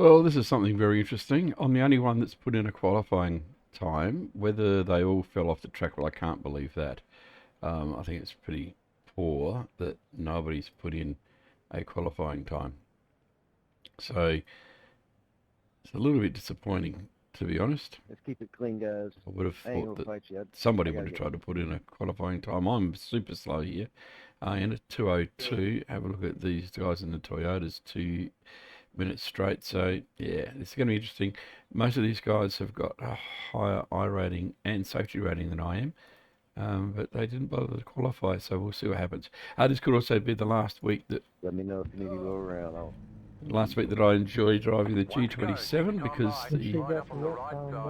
Well, this is something very interesting. I'm the only one that's put in a qualifying time. Whether they all fell off the track, well, I can't believe that. I think it's pretty poor that nobody's put in a qualifying time. So it's a little bit disappointing, to be honest. Let's keep it clean, guys. I would have thought that somebody would have tried to put in a qualifying time. I'm super slow here. In a 2:02, have a look at these guys in the Toyotas, 2 minutes straight. So yeah, it's going to be interesting. Most of these guys have got a higher I rating and safety rating than I am, but they didn't bother to qualify, so we'll see what happens. This could also be the last week that Let me know if you need to go around. I enjoy driving the G27 because the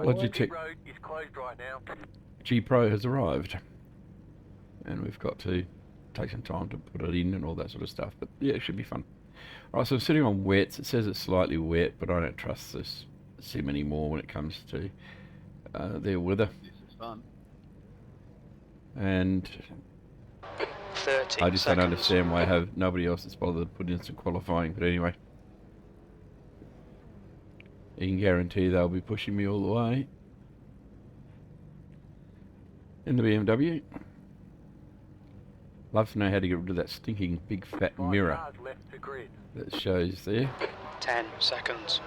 Logitech G Pro has arrived, and we've got to take some time to put it in and all that sort of stuff. But yeah, it should be fun. Alright, so I'm sitting on wets. It says it's slightly wet, but I don't trust this sim anymore when it comes to their weather. This is fun. And I just don't understand why nobody else has bothered to put in some qualifying. But anyway, you can guarantee they'll be pushing me all the way in the BMW. Love to know how to get rid of that stinking big fat mirror that shows there. 10 seconds.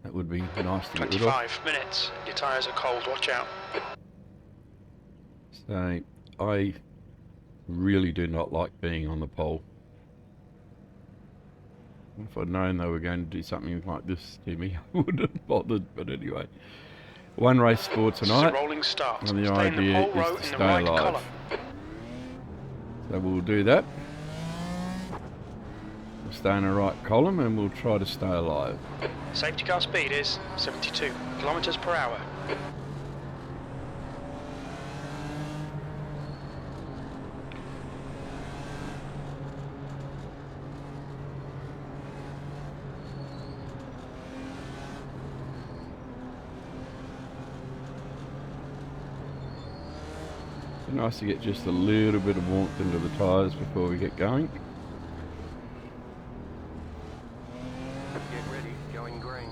That would be nice to get rid of. 25 minutes. Your tyres are cold, watch out. So, I really do not like being on the pole. If I'd known they were going to do something like this to me, I wouldn't have bothered, but anyway. One race for tonight, rolling start. and the idea is to stay alive. So we'll do that. We'll stay in the right column and we'll try to stay alive. Safety car speed is 72 kilometers per hour. It's nice to get just a little bit of warmth into the tyres before we get going. Get ready, going green.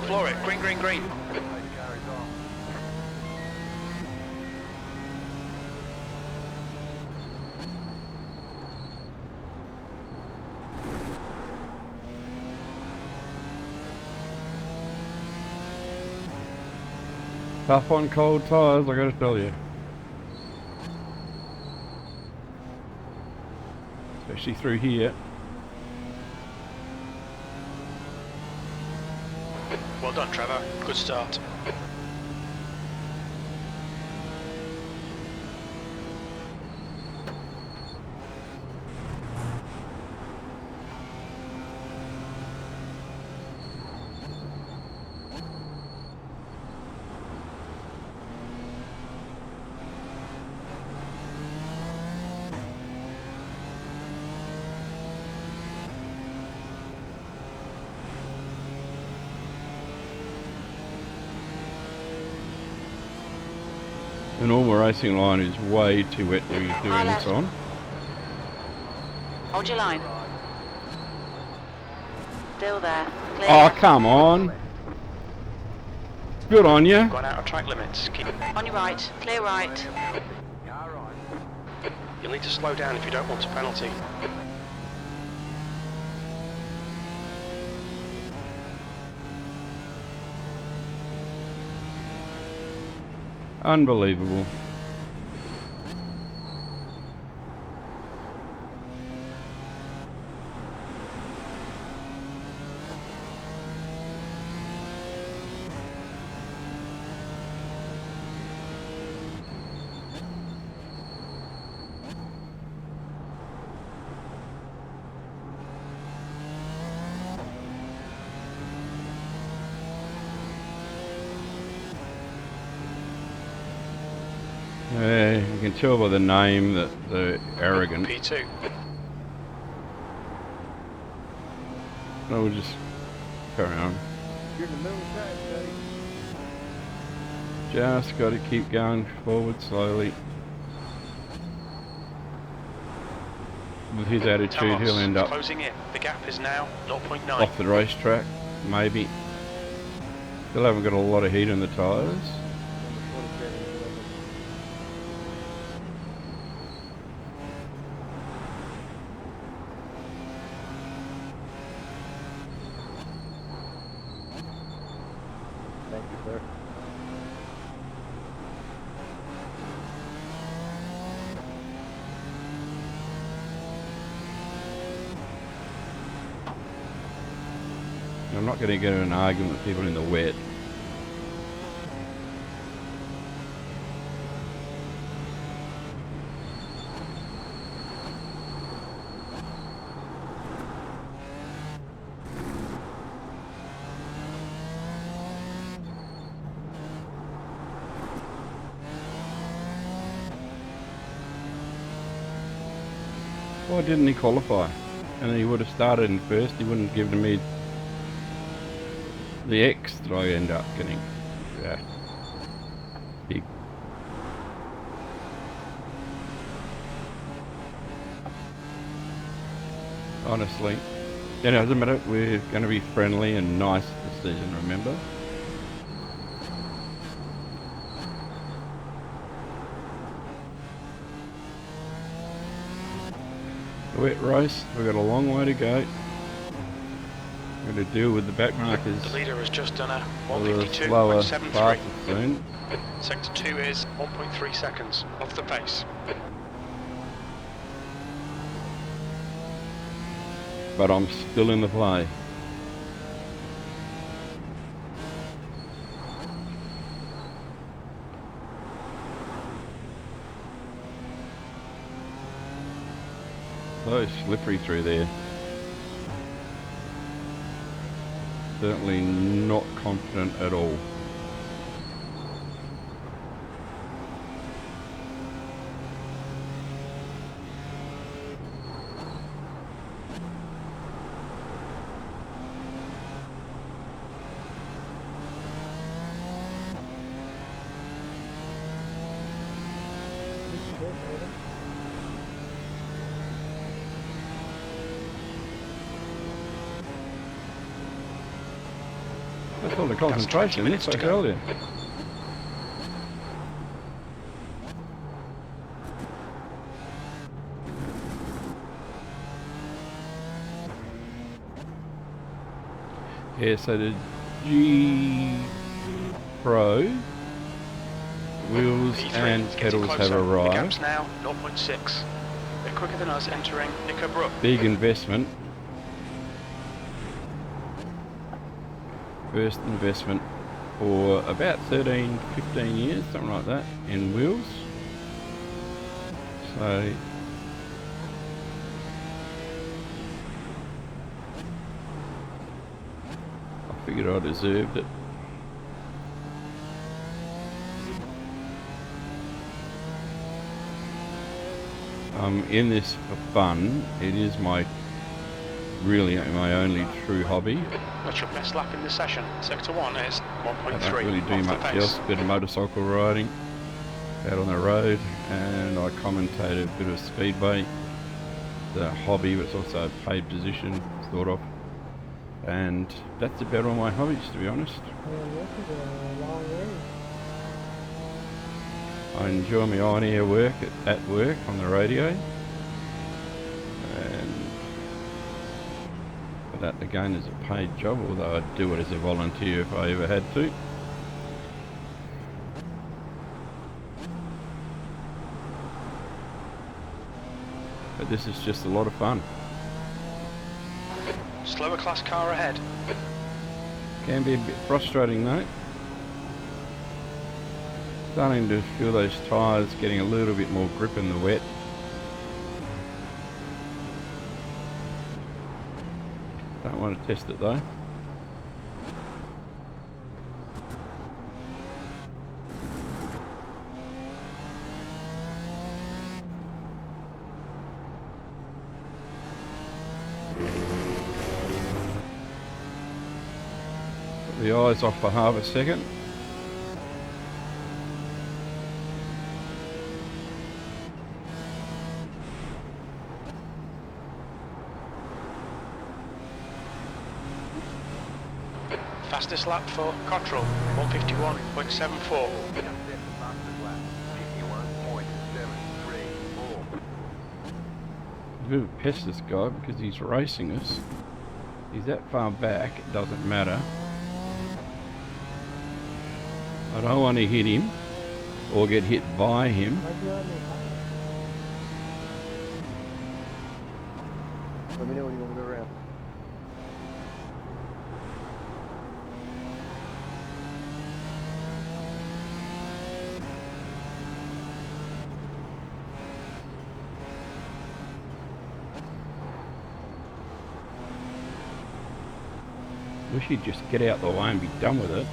Floor it, green, green, green. Tough on cold tyres, I gotta tell you. Especially through here. Well done, Trevor. Good start. The normal racing line is way too wet to be doing this on. Hold your line. Still there. Clear. Oh, come on. Good on you. Gone out of track limits. On your right. Clear right. You'll need to slow down if you don't want a penalty. Unbelievable. Yeah, you can tell by the name that they're arrogant. P2. I will just carry on. You're in the middle of the track, buddy. Just got to keep going forward slowly. With his attitude, he'll end up closing in. The gap is now 0.9. off the racetrack, maybe. Still haven't got a lot of heat in the tyres. Thank you, sir. I'm not going to get in an argument with people in the wet. Why didn't he qualify? And then he would have started in first. He wouldn't have given me the X that I end up getting. Yeah. Big. Honestly. You know, it doesn't matter. We're going to be friendly and nice this season, remember? The wet race, we've got a long way to go. We're going to deal with the back markers. The leader has just done a The slower 152.73. passes soon. Sector 2 is 1.3 seconds off the pace. But I'm still in the play. So slippery through there. Certainly not confident at all. That's all the concentration, minutes I to tell go. you. Yeah, so the G Pro wheels P3 and is getting pedals have closer. The arrived. gap's now 0.6. They're quicker than us entering Nicker Brook. Big investment. First investment for about 13, 15 years, something like that, in wheels. So I figured I deserved it. I'm in this for fun. It is really my only true hobby. That's your best lap in the session. Sector 1 is 1.3 I don't really do off the much pace. else. A bit of motorcycle riding out on the road, and I commentate a bit of speedway. It's a hobby, but it's also a paid position, sort of. And that's about all my hobbies, to be honest. I enjoy my on-air work at work on the radio, and that again is a paid job, although I'd do it as a volunteer if I ever had to. But this is just a lot of fun. Slower class car ahead. Can be a bit frustrating though. Starting to feel those tyres getting a little bit more grip in the wet. Don't want to test it though. the eyes off for half a second. Fastest lap for Cottrell, 151.74. Just set the fastest lap. 51.734. A bit of a pest, this guy, because he's racing us. He's that far back, it doesn't matter. I don't want to hit him or get hit by him. Let me know when you want to go around. Wish he'd just get out the way and be done with it.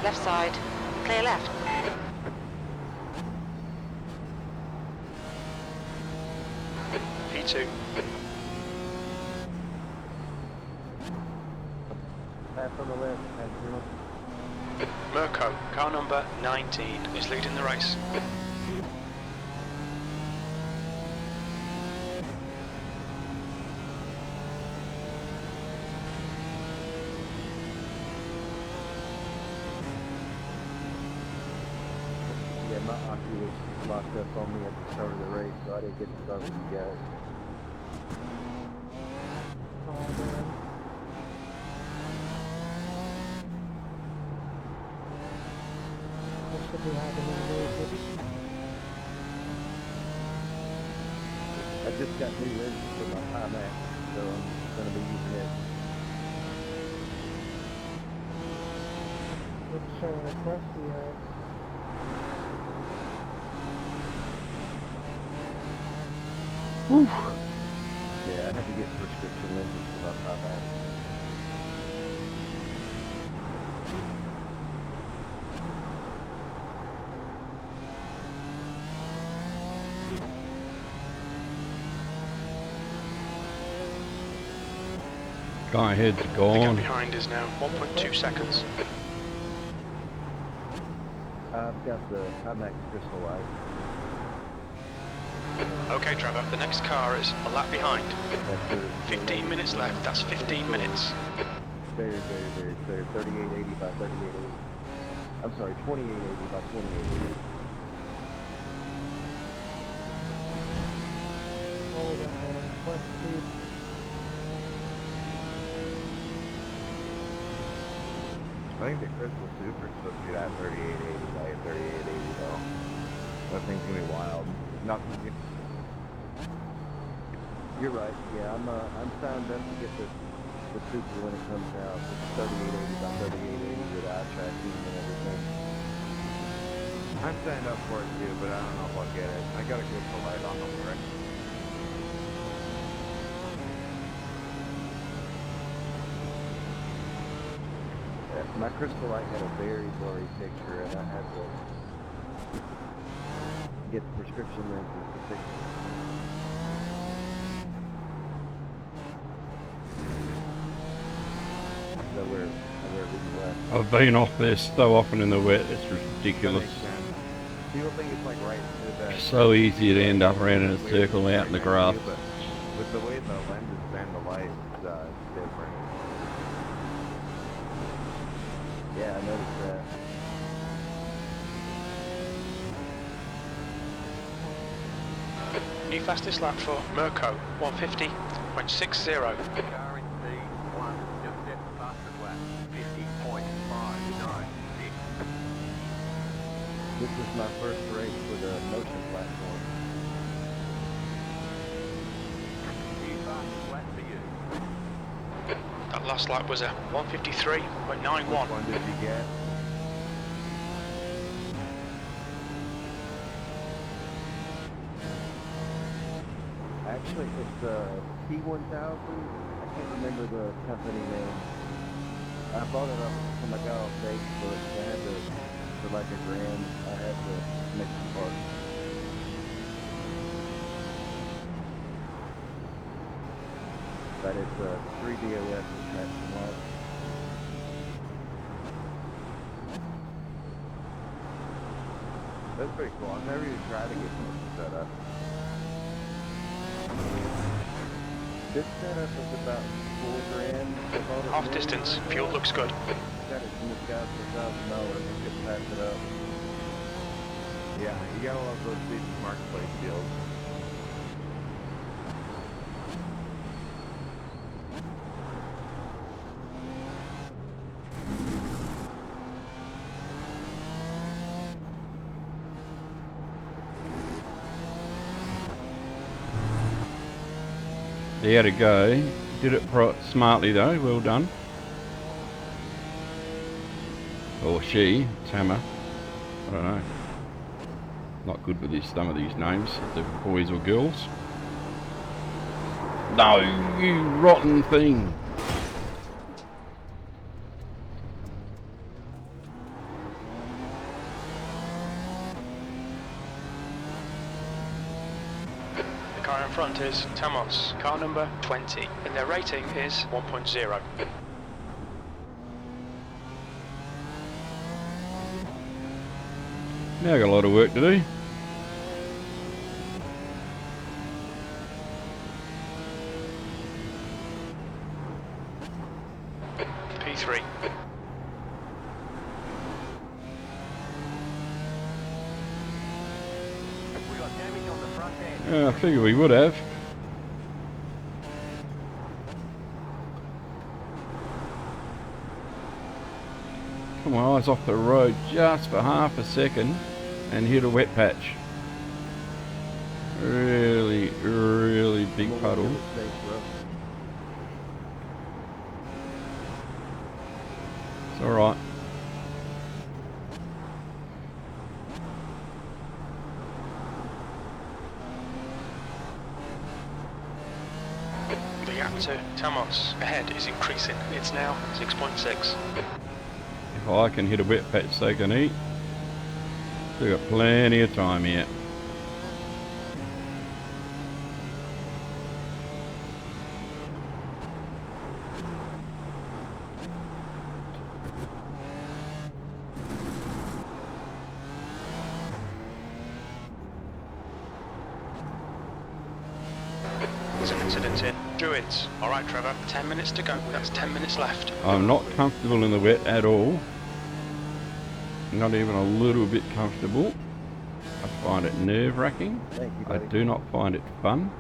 Left side. Clear left. P2. Pass on the left. Pass through. Mirko, car number 19, is leading the race. Yeah, my Aki was locked up on me at the start of the race, so I didn't get to start with you guys. I just got new lenses for my iMac, so I'm going to be using it. Whew. Yeah, I had to get prescription lenses for my iMac. Guy ahead's The gap gone. behind is now 1.2 seconds. I've got the iMac crystal light. Okay, Trevor, the next car is a lap behind. That's the 15 minutes left, that's 15 minutes. very clear. 3880 by 3880. I'm sorry, 2880 by 2880. I think the Crystal Super is supposed to be that 3880 by 3880 though. That thing's gonna be wild. Not gonna get. You're right. Yeah, I'm signed up to get the Super when it comes out. It's 3880 by 3880 with eye tracking and everything. I'm signed up for it too, but I don't know if I'll get it. I gotta go pull light on the correct. My crystal light had a very blurry picture, and I had to get the prescription lenses to fix it. So we're reading west. I've been off there so often in the wet, it's That ridiculous. makes sense. People think it's like right to the So easy to end up around in a circle out in the grass. But with the way the lenses bend the light, it's different. Yeah, I noticed that. New fastest lap for Mirko, 150.60. Car in P1, just set the fastest lap. 50.596. This is my first race with a motion platform. New fastest lap for you. That last lap was a 153.91. Which one did you get? Actually, it's P1000. I can't remember the company name. I bought it up when I got off Facebook. I had to, for like $1,000, I had to make some parts. But it's 3 DOS traction loss. That's pretty cool. I've never even tried to get one set up. This setup is about $4,000. Half distance, fuel looks good. Got it from this guy for $1,000. I could pass it up. Yeah, you gotta love those big marketplace deals. There to go. Did it smartly though, well done. Or she, Tama. I don't know. Not good with some of these names, if they're boys or girls. No, you rotten thing. The car in front is Tamos, car number 20, and their rating is 1.0. Now I got a lot of work to do. P3. We got damage on the front end. Yeah, I figure we would have. Come on, I was off the road just for half a second and hit a wet patch. Really, really big puddle. It's alright. The gap to Tamos ahead is increasing. It's now 6.6. If I can hit a wet patch, they can eat. Still got plenty of time yet. There's an incident in Druids. Alright Trevor, 10 minutes to go. That's 10 minutes left. I'm not comfortable in the wet at all. Not even a little bit comfortable. I find it nerve-wracking. Thank you, I buddy. do not find it fun.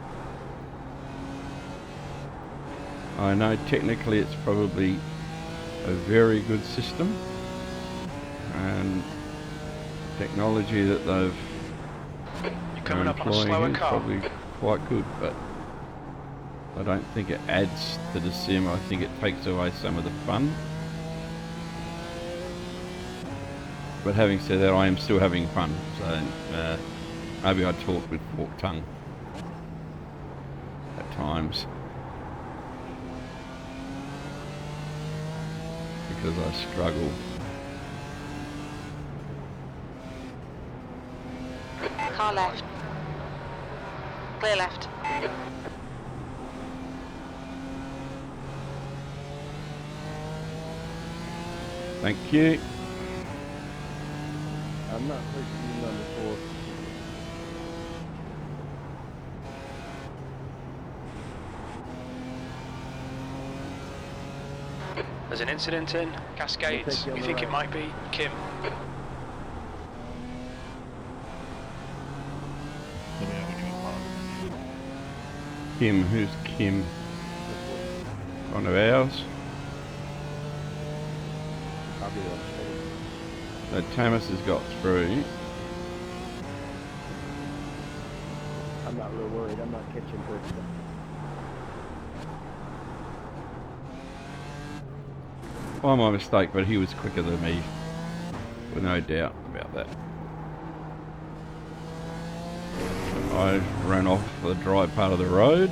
I know technically it's probably a very good system and technology that they've You're coming up on a slower employing is car. probably quite good, but I don't think it adds to the sim. I think it takes away some of the fun. But having said that, I am still having fun, so maybe I talk with forked tongue at times because I struggle. Car left. Clear left. Thank you. I'm not pushing you number 4. There's an incident in Cascades. We think it might be Kim. Let me know when you want. Kim, who's Kim? One of ours. I'll be on the So Tamas has got through. I'm not real worried. I'm not catching quick. By my mistake, but he was quicker than me. With no doubt about that. I ran off the dry part of the road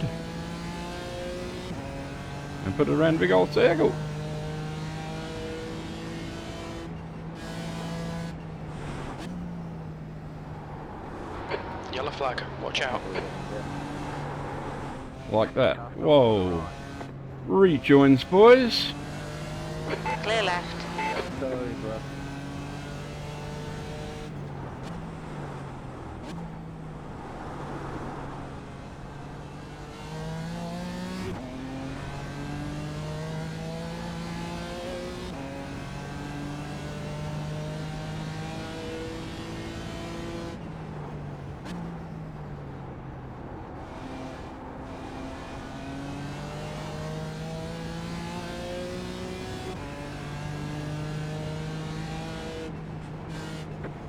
and put it around a big old circle. Yellow flag, watch out. Like that. Whoa. Rejoins, boys. Clear left. Sorry, bro.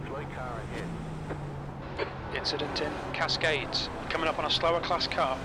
Slow car ahead. Incident in Cascades. Coming up on a slower class car.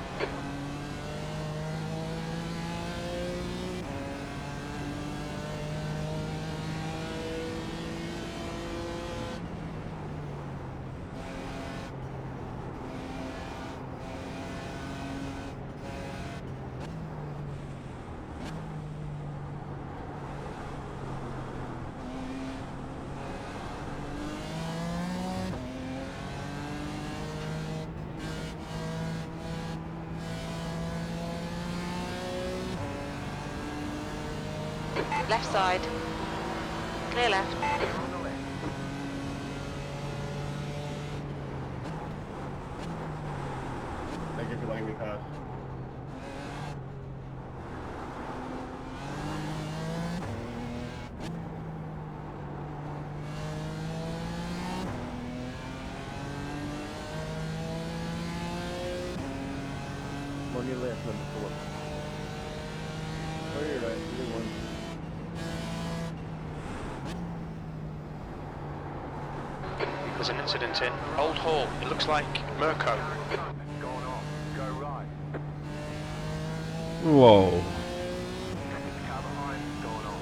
Left side. Clear left. On the left. Thank you for letting me pass. On your left, number 4. Oh, you're right. You're one. There's an incident in Old Hall. It looks like Mirko. Going on. Go right. Whoa. Car behind. Going on.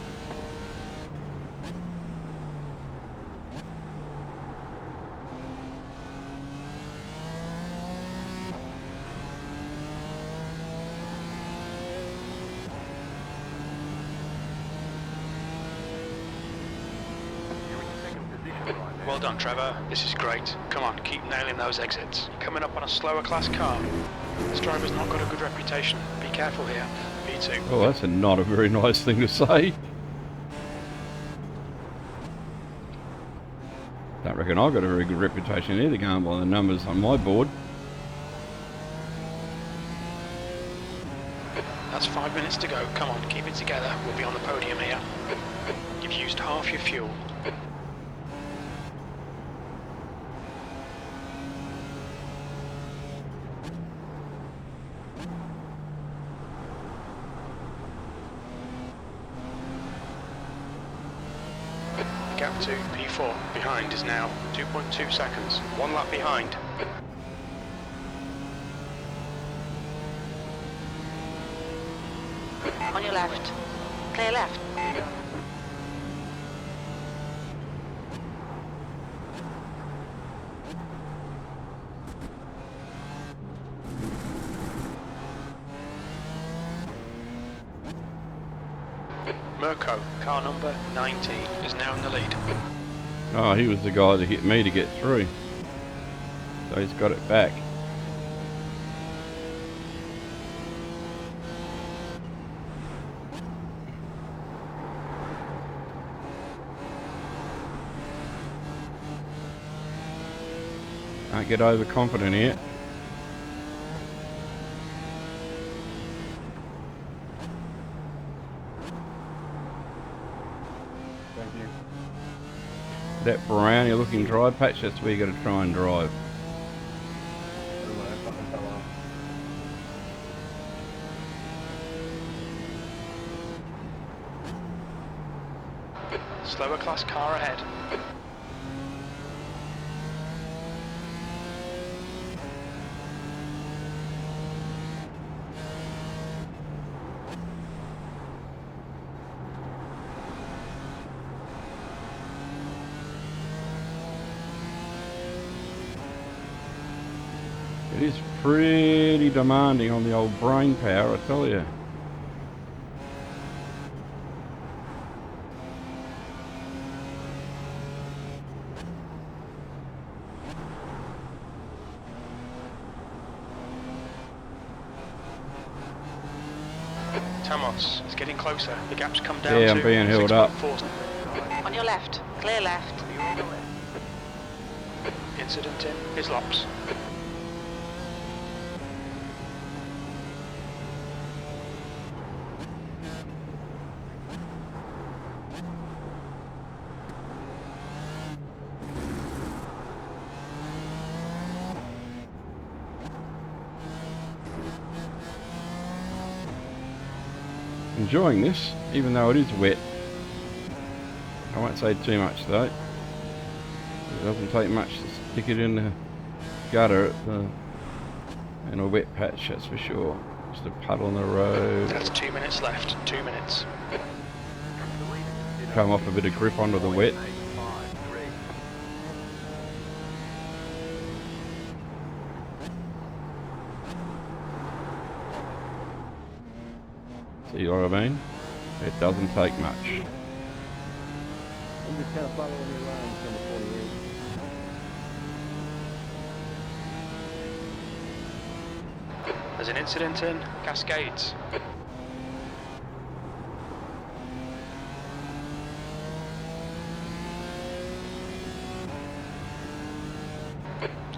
You're in second position right now. Well done, Trevor. This is great. Come on, keep nailing those exits. Coming up on a slower class car. This driver's not got a good reputation. Be careful here. P2. Oh, that's not a very nice thing to say. Don't reckon I've got a very good reputation either, going by the numbers on my board. That's 5 minutes to go. Come on, keep it together. We'll be on the podium here. You've used half your fuel. Gap to P4 behind is now 2.2 seconds. 1 lap behind. On your left. Clear left. Mirko, car number 19, is now in the lead. Oh, he was the guy that hit me to get through. So he's got it back. Can't get overconfident here. Thank you. That brownie looking dry patch, that's where you got to try and drive. Never mind, I fucking fell off. Slower class car ahead. It is pretty demanding on the old brain power, I tell you. Amos, it's getting closer. The gap's come down Yeah, to I'm being held up. 6.4. On your left. Clear left. Incident in Islops. Enjoying this, even though it is wet. I won't say too much though. It doesn't take much to stick it in the gutter in a wet patch, that's for sure. Just a puddle on the road. That's 2 minutes left. 2 minutes. Come off a bit of grip onto the wet. See what I mean? It doesn't take much. I'm just kind of following your lines, number 28. There's an incident in Cascades.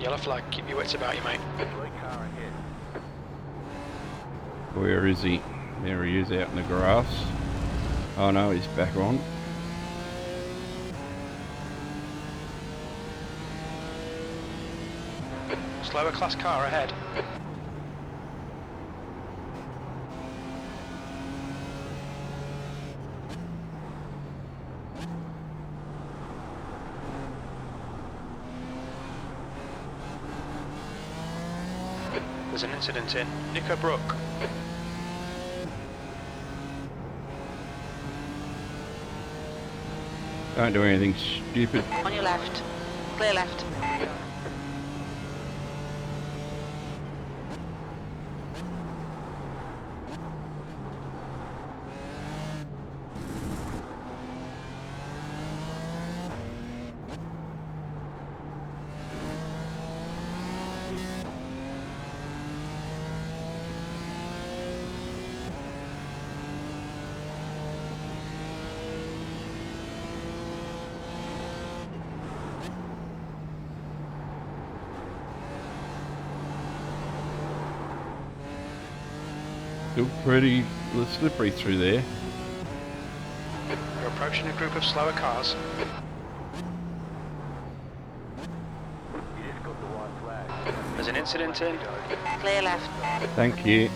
Yellow flag, keep your wits about you, mate. Where is he? There he is out in the grass. Oh no, he's back on. Slower class car ahead. There's an incident in Knickerbrook. Don't do anything stupid. On your left. Clear left. Still pretty slippery through there. You're approaching a group of slower cars. There's an incident in. Clear left. Thank you.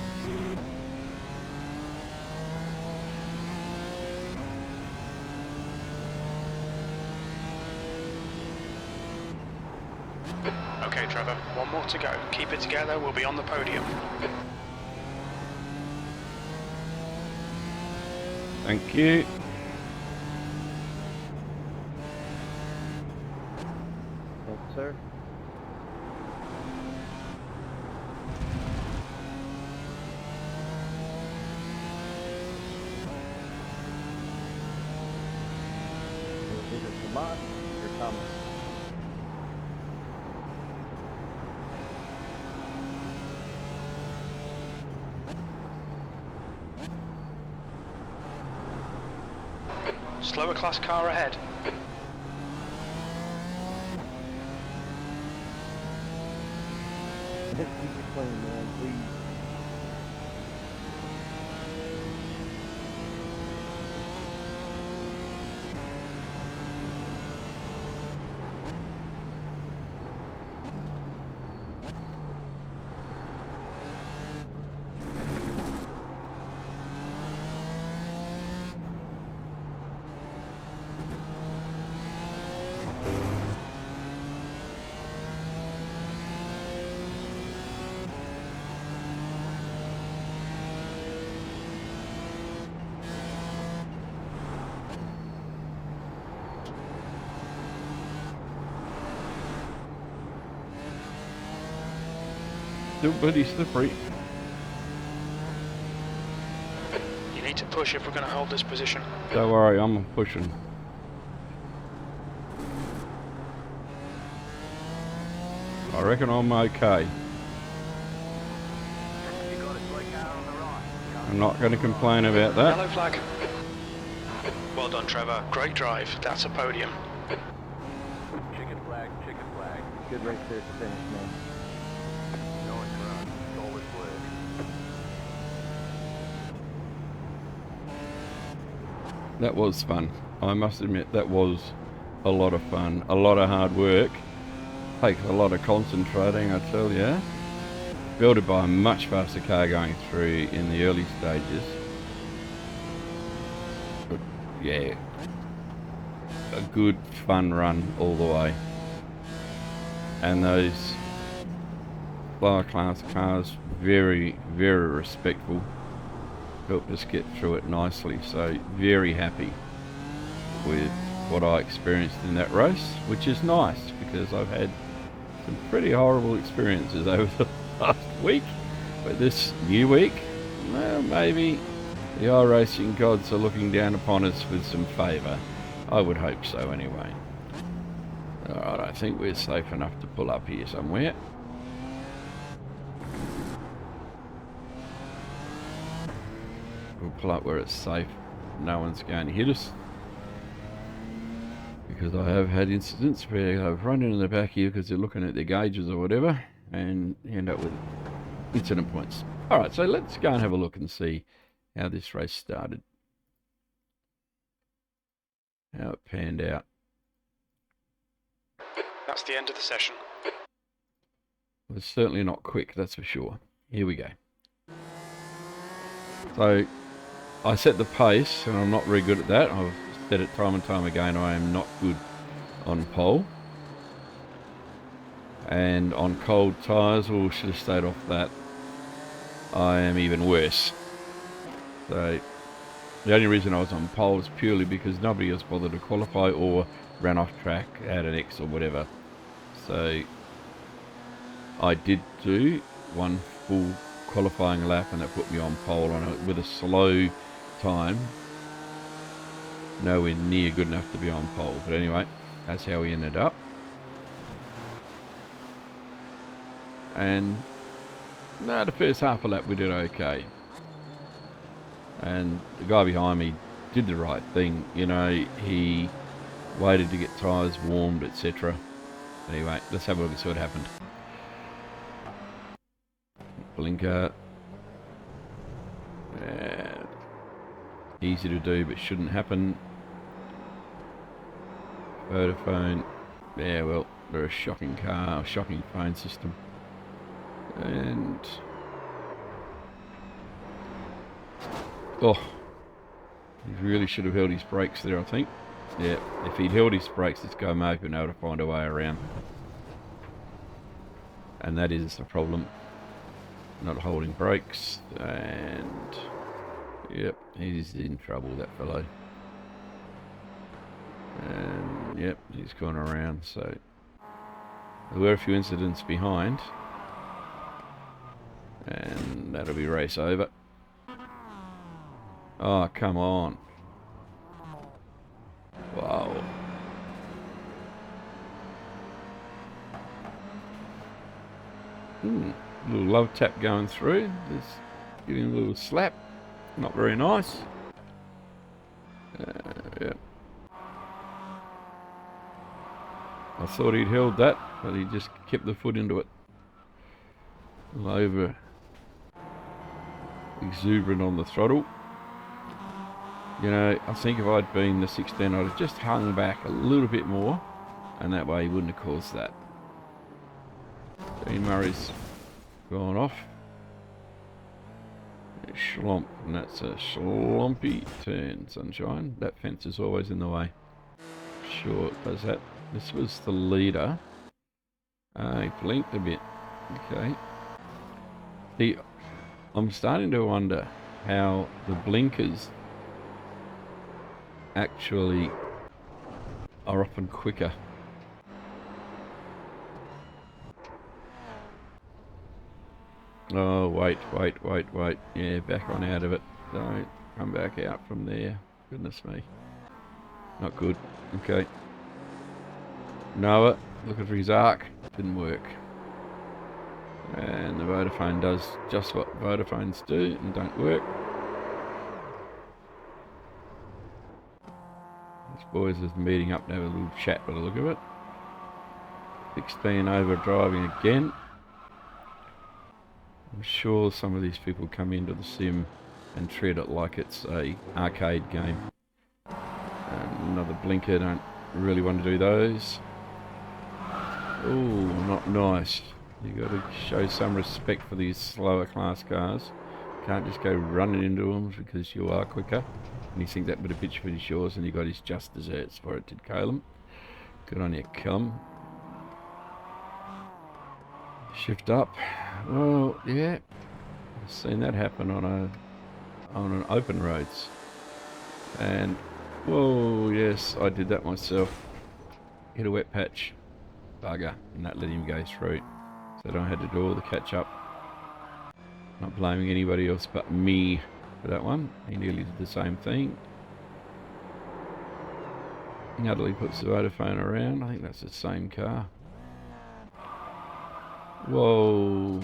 Okay, Trevor, one more to go. Keep it together, we'll be on the podium. Thank you. Thank you, sir. Is it Tomas or Thomas? Slower class car ahead. Keep it clean, man, please. Still bloody slippery. You need to push if we're going to hold this position. Don't worry, I'm pushing. I reckon I'm okay. I'm not going to complain about that. Yellow flag. Well done, Trevor. Great drive. That's a podium. Chicken flag, chicken flag. Good race there to finish, man. No one run. Always would. That was fun. I must admit that was a lot of fun. A lot of hard work. Takes a lot of concentrating, I tell you. Built by a much faster car going through in the early stages. But yeah, a good fun run all the way. And those lower class cars, very, very respectful. Helped us get through it nicely, so very happy with what I experienced in that race, which is nice because I've had some pretty horrible experiences over the last week. But this new week, well, maybe the iRacing gods are looking down upon us with some favour. I would hope so anyway. Alright, I think we're safe enough to pull up here somewhere. We'll pull up where it's safe. No one's going to hit us. Because I have had incidents where I've run into the back here because they're looking at their gauges or whatever and end up with incident points. Alright, so let's go and have a look and see how this race started. How it panned out. That's the end of the session. It was certainly not quick, that's for sure. Here we go. So, I set the pace, and I'm not very good at that. I've said it time and time again, I am not good on pole. And on cold tyres, or should have stayed off that, I am even worse. So, the only reason I was on pole is purely because nobody else bothered to qualify or ran off track, had an X or whatever. So, I did do one full qualifying lap and that put me on pole on it with a slow time. Nowhere near good enough to be on pole. But anyway, that's how we ended up. And no, the first half of lap we did okay. And the guy behind me did the right thing. You know, he waited to get tyres warmed, etc. Anyway, let's have a look and see what happened. Blinker. Easy to do, but shouldn't happen. Vodafone. Yeah, well, they're a shocking car, shocking phone system. And oh, he really should have held his brakes there, I think. Yeah, if he'd held his brakes, this guy may have been able to find a way around. And that is the problem. Not holding brakes, and yep, he's in trouble, that fellow. And yep, he's gone around, so there were a few incidents behind. And that'll be race over. Oh, come on. Wow. Little love tap going through. Just giving a little slap. Not very nice. Yeah. I thought he'd held that, but he just kept the foot into it. A little over exuberant on the throttle. You know, I think if I'd been the 16, I'd have just hung back a little bit more, and that way he wouldn't have caused that. Dean Murray's gone off. Schlomp, and that's a schlumpy turn, sunshine. That fence is always in the way. Sure, it does that. This was the leader. He blinked a bit. Okay. See, I'm starting to wonder how the blinkers actually are often quicker. Oh, wait. Yeah, back on out of it. Don't come back out from there. Goodness me. Not good. Okay. Noah, looking for his arc. Didn't work. And the Vodafone does just what Vodafones do and don't work. boys is meeting up to have a little chat by the look of it. 16 over driving again. I'm sure some of these people come into the sim and treat it like it's a arcade game. Another blinker, don't really want to do those. Oh, not nice. You got to show some respect for these slower class cars. Can't just go running into them because you are quicker. And you think that bit of bitch foot is yours, and you got his just desserts for it, did Calum. Good on you, Calum. Shift up. Well, yeah, I've seen that happen on an open roads. And whoa, yes, I did that myself. Hit a wet patch, bugger, and that let him go through. So I had to do all the catch up. Not blaming anybody else but me for that one. He nearly did the same thing. Nuttily puts the Vodafone around. I think that's the same car. Whoa.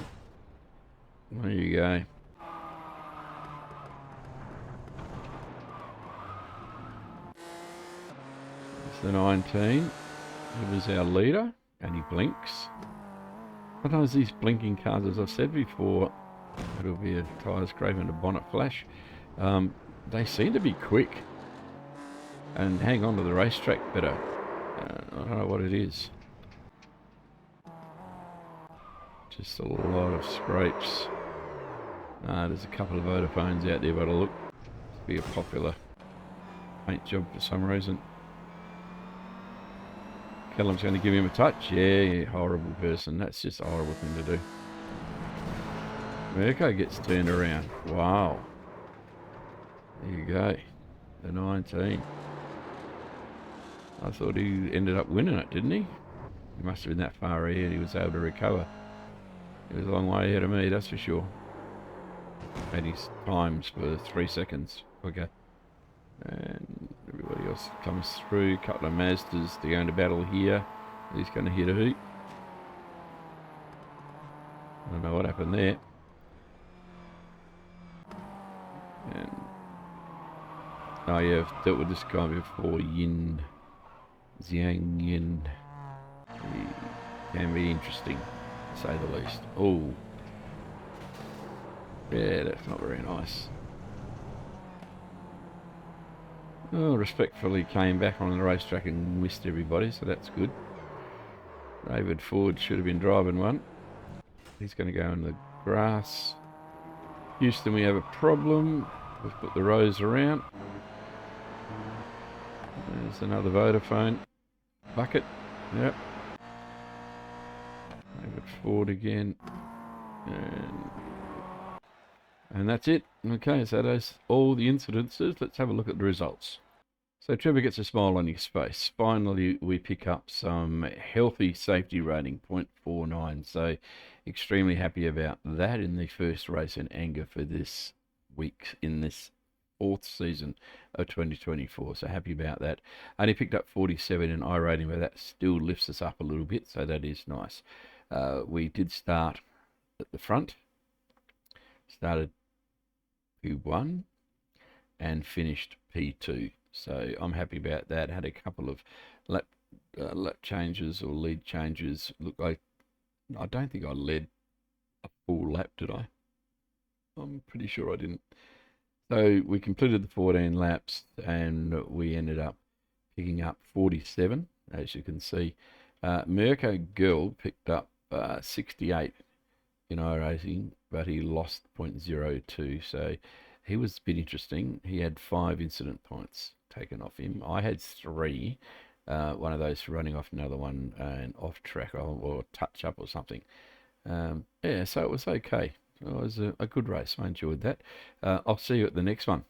There you go. It's the 19. It was our leader, and he blinks. Sometimes these blinking cars, as I've said before, it'll be a tyre scrape and a bonnet flash. They seem to be quick and hang on to the racetrack better. I don't know what it is. Just a lot of scrapes. There's a couple of Vodaphones out there, but look, it's be a popular paint job for some reason. Callum's going to give him a touch. Yeah, horrible person. That's just a horrible thing to do. Mirko gets turned around. Wow. There you go. The 19. I thought he ended up winning it, didn't he? He must have been that far ahead. He was able to recover. He was a long way ahead of me, that's for sure. Had his times for 3 seconds. Okay. And everybody else comes through. Couple of Mazdas to go into battle here. He's going to hit a hoot. I don't know what happened there. And oh yeah, I've dealt with this guy before. Yin Xiang Yin. He can be interesting, to say the least. Oh, yeah, that's not very nice. Oh, respectfully came back on the racetrack and missed everybody, so that's good. David Ford should have been driving one. He's going to go in the grass. Houston, we have a problem. We've put the rows around. There's another Vodafone. Bucket. Yep. David Ford again. And that's it. Okay, so that's all the incidences. Let's have a look at the results. So Trevor gets a smile on his face. Finally, we pick up some healthy safety rating, 0.49. So extremely happy about that in the first race in anger for this week in this 4th season of 2024. So happy about that. Only picked up 47 in iRacing, but that still lifts us up a little bit. So that is nice. We did start at the front. Started P1 and finished P2. So I'm happy about that. Had a couple of lap changes or lead changes. Look, I don't think I led a full lap, did I? I'm pretty sure I didn't. So we completed the 14 laps and we ended up picking up 47, as you can see. Mirko Girl picked up 68 in iRacing, but he lost 0.02, so he was a bit interesting. He had 5 incident points taken off him. I had 3, one of those for running off another one and off track or touch up or something. Yeah, so it was okay. It was a good race. I enjoyed that. I'll see you at the next one.